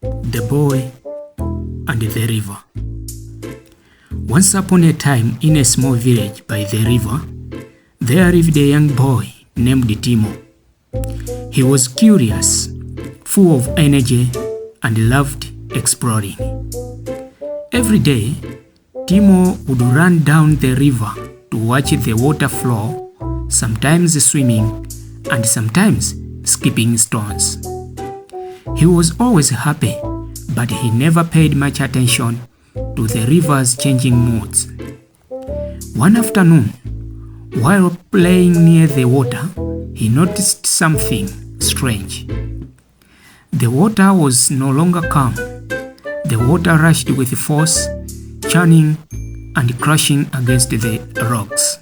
The Boy and the River. Once upon a time, in a small village by the river, there lived a young boy named Timo. He was curious, full of energy, and loved exploring. Every day, Timo would run down the river to watch the water flow, sometimes swimming and sometimes skipping stones. He was always happy, but he never paid much attention to the river's changing moods. One afternoon, while playing near the water, he noticed something strange. The water was no longer calm. The water rushed with force, churning and crashing against the rocks.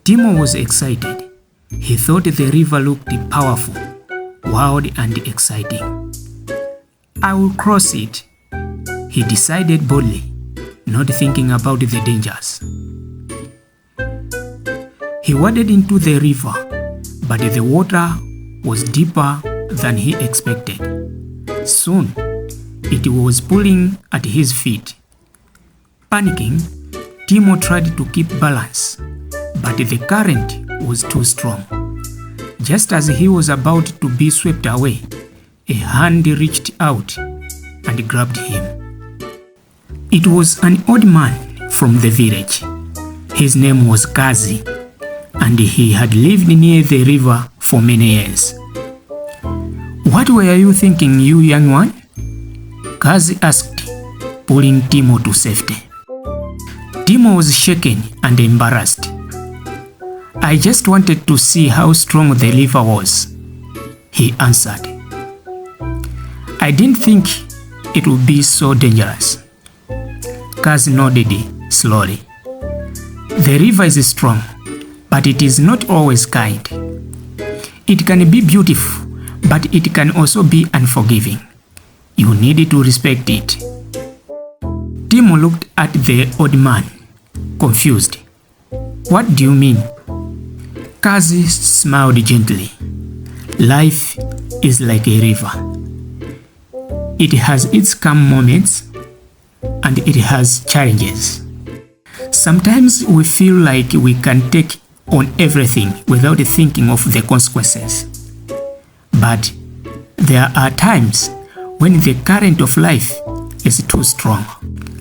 Timo was excited. He thought the river looked powerful, wild and exciting. I will cross it, he decided boldly, not thinking about the dangers. He waded into the river, but the water was deeper than he expected. Soon, it was pulling at his feet. Panicking, Timo tried to keep balance, but the current was too strong. Just as he was about to be swept away, a hand reached out and grabbed him. It was an old man from the village. His name was Kazi, and he had lived near the river for many years. "What were you thinking, you young one?" Kazi asked, pulling Timo to safety. Timo was shaken and embarrassed. "I just wanted to see how strong the river was," he answered. "I didn't think it would be so dangerous." Kazi nodded slowly. "The river is strong, but it is not always kind. It can be beautiful, but it can also be unforgiving. You need to respect it." Timo looked at the old man, confused. "What do you mean?" Kazi smiled gently. "Life is like a river. It has its calm moments and it has challenges. Sometimes we feel like we can take on everything without thinking of the consequences. But there are times when the current of life is too strong,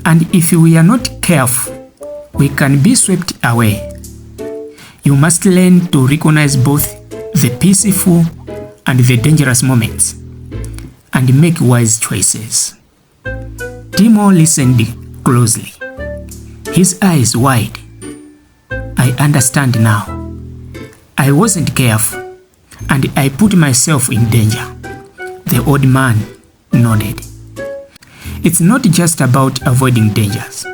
and if we are not careful, we can be swept away. You must learn to recognize both the peaceful and the dangerous moments and make wise choices." Timo listened closely, his eyes wide. "I understand now. I wasn't careful, and I put myself in danger." The old man nodded. "It's not just about avoiding dangers.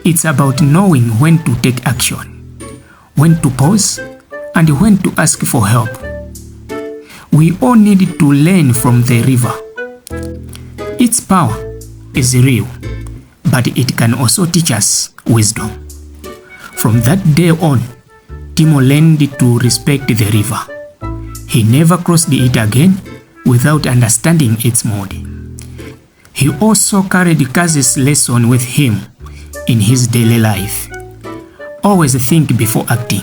It's about knowing when to take action, when to pause, and when to ask for help. We all need to learn from the river. Its power is real, but it can also teach us wisdom." From that day on, Timo learned to respect the river. He never crossed it again without understanding its mood. He also carried Kazi's lesson with him in his daily life. Always think before acting.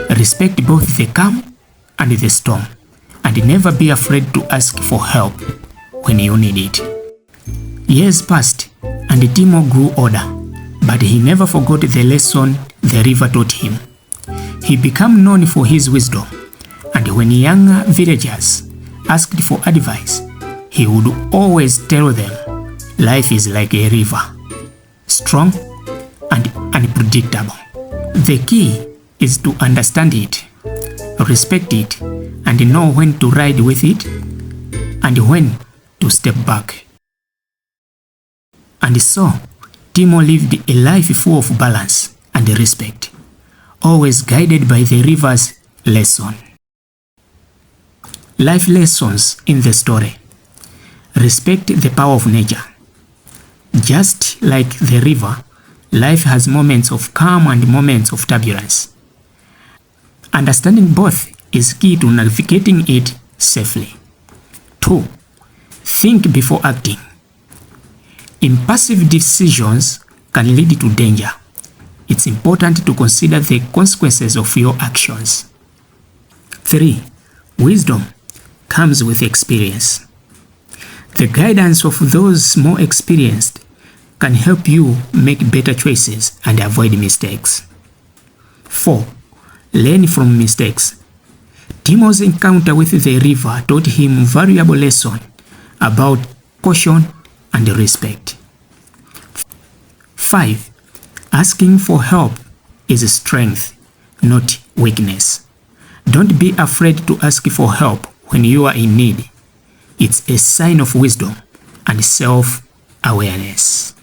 Respect both the calm and the storm, and never be afraid to ask for help when you need it. Years passed, and Timo grew older, but he never forgot the lesson the river taught him. He became known for his wisdom, and when younger villagers asked for advice, he would always tell them, "Life is like a river, strong and unpredictable. The key is to understand it, respect it, and know when to ride with it and when to step back." And so, Timo lived a life full of balance and respect, always guided by the river's lesson. Life lessons in the story. Respect the power of nature. Just like the river, life has moments of calm and moments of turbulence. Understanding both is key to navigating it safely. 2. Think before acting. Impulsive decisions can lead to danger. It's important to consider the consequences of your actions. 3. Wisdom comes with experience. The guidance of those more experienced can help you make better choices and avoid mistakes. 4. Learn from mistakes. Timo's encounter with the river taught him valuable lessons about caution and respect. 5. Asking for help is a strength, not weakness. Don't be afraid to ask for help when you are in need. It's a sign of wisdom and self-awareness.